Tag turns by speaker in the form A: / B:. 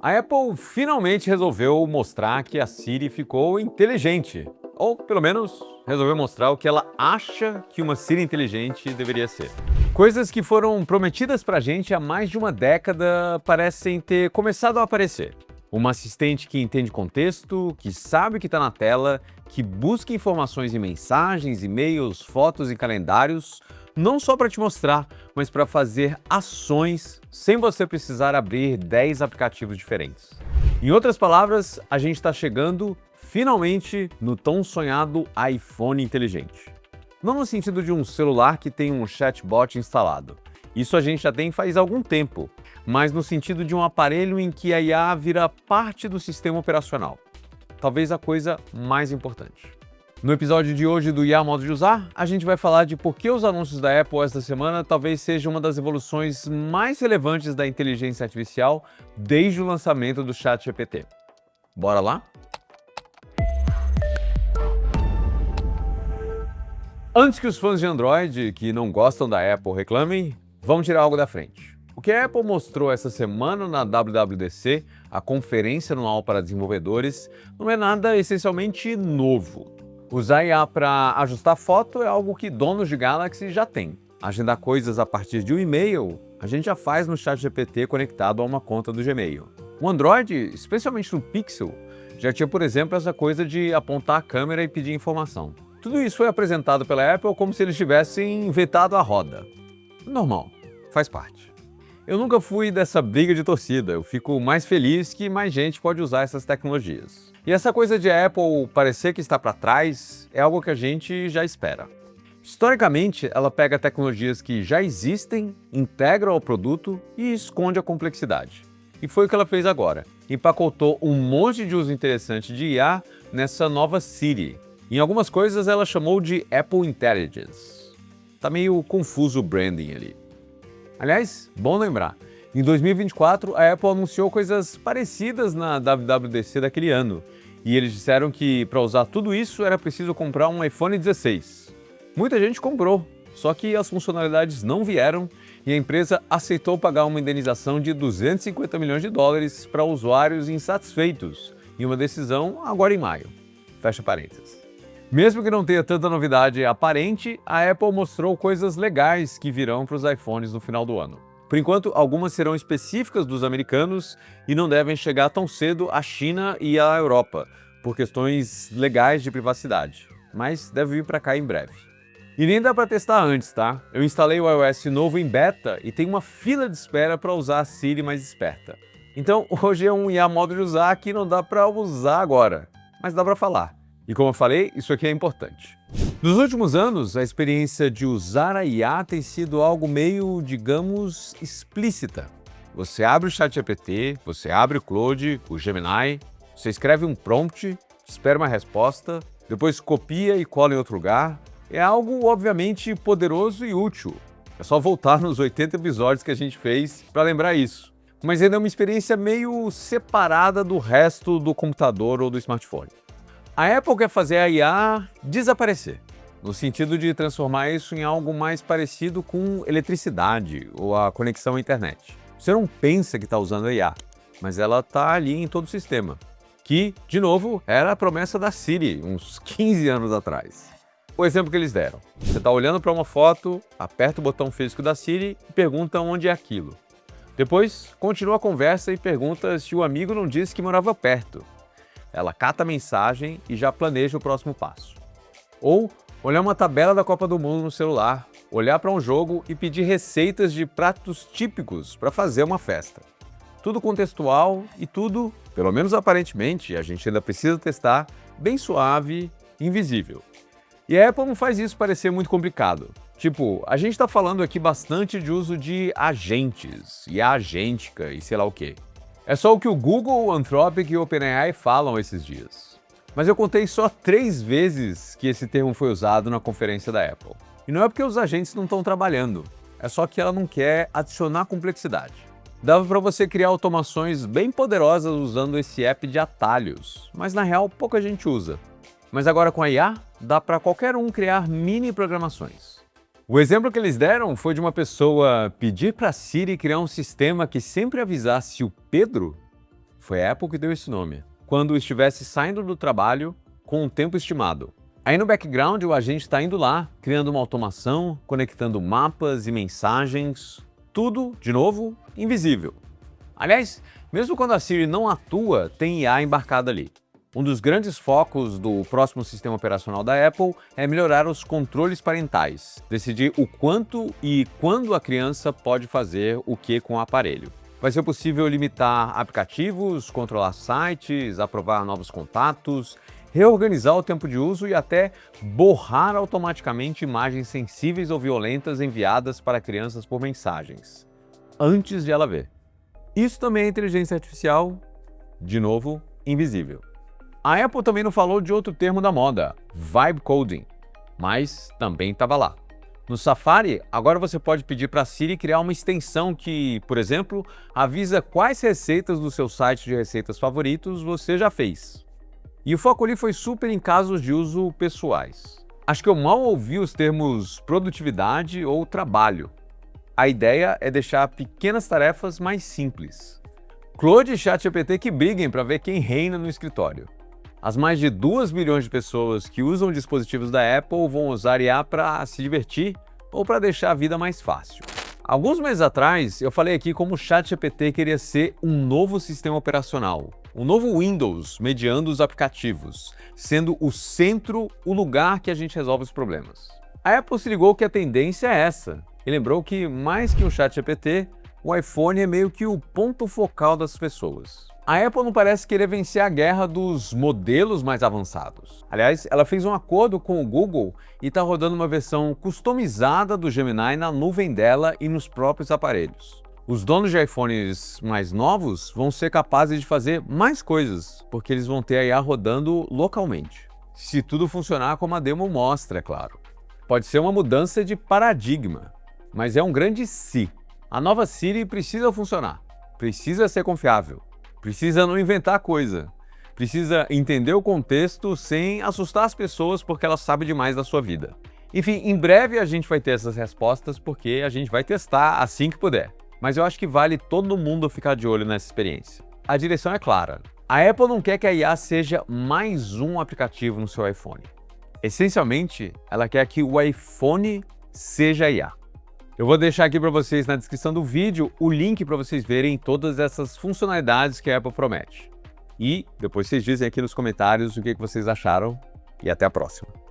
A: A Apple finalmente resolveu mostrar que a Siri ficou inteligente. Ou, pelo menos, resolveu mostrar o que ela acha que uma Siri inteligente deveria ser. Coisas que foram prometidas pra gente há mais de uma década parecem ter começado a aparecer. Uma assistente que entende contexto, que sabe o que está na tela, que busca informações em mensagens, e-mails, fotos e calendários, não só para te mostrar, mas para fazer ações sem você precisar abrir 10 aplicativos diferentes. Em outras palavras, a gente está chegando, finalmente, no tão sonhado iPhone inteligente. Não no sentido de um celular que tem um chatbot instalado. Isso a gente já tem faz algum tempo, mas no sentido de um aparelho em que a IA vira parte do sistema operacional. Talvez a coisa mais importante. No episódio de hoje do IA Modo de Usar, a gente vai falar de por que os anúncios da Apple esta semana talvez sejam uma das evoluções mais relevantes da inteligência artificial desde o lançamento do ChatGPT. Bora lá? Antes que os fãs de Android que não gostam da Apple reclamem, vamos tirar algo da frente. O que a Apple mostrou essa semana na WWDC, a conferência anual para desenvolvedores, não é nada essencialmente novo. Usar IA para ajustar foto é algo que donos de Galaxy já têm. Agendar coisas a partir de um e-mail, a gente já faz no ChatGPT conectado a uma conta do Gmail. O Android, especialmente no Pixel, já tinha, por exemplo, essa coisa de apontar a câmera e pedir informação. Tudo isso foi apresentado pela Apple como se eles tivessem inventado a roda. Normal, faz parte. Eu nunca fui dessa briga de torcida, eu fico mais feliz que mais gente pode usar essas tecnologias. E essa coisa de a Apple parecer que está para trás é algo que a gente já espera. Historicamente, ela pega tecnologias que já existem, integra ao produto e esconde a complexidade. E foi o que ela fez agora. Empacotou um monte de uso interessante de IA nessa nova Siri. Em algumas coisas ela chamou de Apple Intelligence. Tá meio confuso o branding ali. Aliás, bom lembrar, em 2024 a Apple anunciou coisas parecidas na WWDC daquele ano, e eles disseram que para usar tudo isso era preciso comprar um iPhone 16. Muita gente comprou, só que as funcionalidades não vieram e a empresa aceitou pagar uma indenização de 250 milhões de dólares para usuários insatisfeitos, em uma decisão agora em maio. Fecha parênteses. Mesmo que não tenha tanta novidade aparente, a Apple mostrou coisas legais que virão para os iPhones no final do ano. Por enquanto, algumas serão específicas dos americanos e não devem chegar tão cedo à China e à Europa, por questões legais de privacidade. Mas deve vir para cá em breve. E nem dá para testar antes, tá? Eu instalei o iOS novo em beta e tem uma fila de espera para usar a Siri mais esperta. Então, hoje é um IA modo de usar que não dá para usar agora, mas dá para falar. E como eu falei, isso aqui é importante. Nos últimos anos, a experiência de usar a IA tem sido algo meio, digamos, explícita. Você abre o ChatGPT, você abre o Claude, o Gemini, você escreve um prompt, espera uma resposta, depois copia e cola em outro lugar. É algo, obviamente, poderoso e útil. É só voltar nos 80 episódios que a gente fez para lembrar isso. Mas ainda é uma experiência meio separada do resto do computador ou do smartphone. A Apple quer fazer a IA desaparecer, no sentido de transformar isso em algo mais parecido com eletricidade ou a conexão à internet. Você não pensa que está usando a IA, mas ela está ali em todo o sistema, que, de novo, era a promessa da Siri, uns 15 anos atrás. O exemplo que eles deram: você está olhando para uma foto, aperta o botão físico da Siri e pergunta onde é aquilo. Depois, continua a conversa e pergunta se o amigo não disse que morava perto. Ela cata a mensagem e já planeja o próximo passo. Ou olhar uma tabela da Copa do Mundo no celular, olhar para um jogo e pedir receitas de pratos típicos para fazer uma festa. Tudo contextual e tudo, pelo menos aparentemente, a gente ainda precisa testar, bem suave e invisível. E a Apple não faz isso parecer muito complicado. Tipo, a gente está falando aqui bastante de uso de agentes e a agêntica e sei lá o quê. É só o que o Google, o Anthropic e o OpenAI falam esses dias. Mas eu contei só 3 vezes que esse termo foi usado na conferência da Apple. E não é porque os agentes não estão trabalhando, é só que ela não quer adicionar complexidade. Dava para você criar automações bem poderosas usando esse app de atalhos, mas na real pouca gente usa. Mas agora com a IA, dá para qualquer um criar mini programações. O exemplo que eles deram foi de uma pessoa pedir para a Siri criar um sistema que sempre avisasse o Pedro Foi a Apple que deu esse nome. Quando estivesse saindo do trabalho com um tempo estimado. Aí no background o agente está indo lá, criando uma automação, conectando mapas e mensagens, tudo, de novo, invisível. Aliás, mesmo quando a Siri não atua, tem IA embarcada ali. Um dos grandes focos do próximo sistema operacional da Apple é melhorar os controles parentais, decidir o quanto e quando a criança pode fazer o que com o aparelho. Vai ser possível limitar aplicativos, controlar sites, aprovar novos contatos, reorganizar o tempo de uso e até borrar automaticamente imagens sensíveis ou violentas enviadas para crianças por mensagens, antes de ela ver. Isso também é inteligência artificial, de novo, invisível. A Apple também não falou de outro termo da moda, Vibe Coding, mas também estava lá. No Safari, agora você pode pedir para a Siri criar uma extensão que, por exemplo, avisa quais receitas do seu site de receitas favoritos você já fez. E o foco ali foi super em casos de uso pessoais. Acho que eu mal ouvi os termos produtividade ou trabalho. A ideia é deixar pequenas tarefas mais simples. Claude e ChatGPT que briguem para ver quem reina no escritório. As mais de 2 bilhões de pessoas que usam dispositivos da Apple vão usar IA para se divertir ou para deixar a vida mais fácil. Alguns meses atrás, eu falei aqui como o ChatGPT queria ser um novo sistema operacional, um novo Windows mediando os aplicativos, sendo o centro o lugar que a gente resolve os problemas. A Apple se ligou que a tendência é essa e lembrou que, mais que o ChatGPT, o iPhone é meio que o ponto focal das pessoas. A Apple não parece querer vencer a guerra dos modelos mais avançados. Aliás, ela fez um acordo com o Google e está rodando uma versão customizada do Gemini na nuvem dela e nos próprios aparelhos. Os donos de iPhones mais novos vão ser capazes de fazer mais coisas, porque eles vão ter a IA rodando localmente. Se tudo funcionar como a demo mostra, é claro. Pode ser uma mudança de paradigma, mas é um grande se. A nova Siri precisa funcionar, precisa ser confiável. Precisa não inventar coisa. Precisa entender o contexto sem assustar as pessoas porque ela sabe demais da sua vida. Enfim, em breve a gente vai ter essas respostas porque a gente vai testar assim que puder. Mas eu acho que vale todo mundo ficar de olho nessa experiência. A direção é clara. A Apple não quer que a IA seja mais um aplicativo no seu iPhone. Essencialmente, ela quer que o iPhone seja a IA. Eu vou deixar aqui para vocês na descrição do vídeo o link para vocês verem todas essas funcionalidades que a Apple promete. E depois vocês dizem aqui nos comentários o que vocês acharam e até a próxima.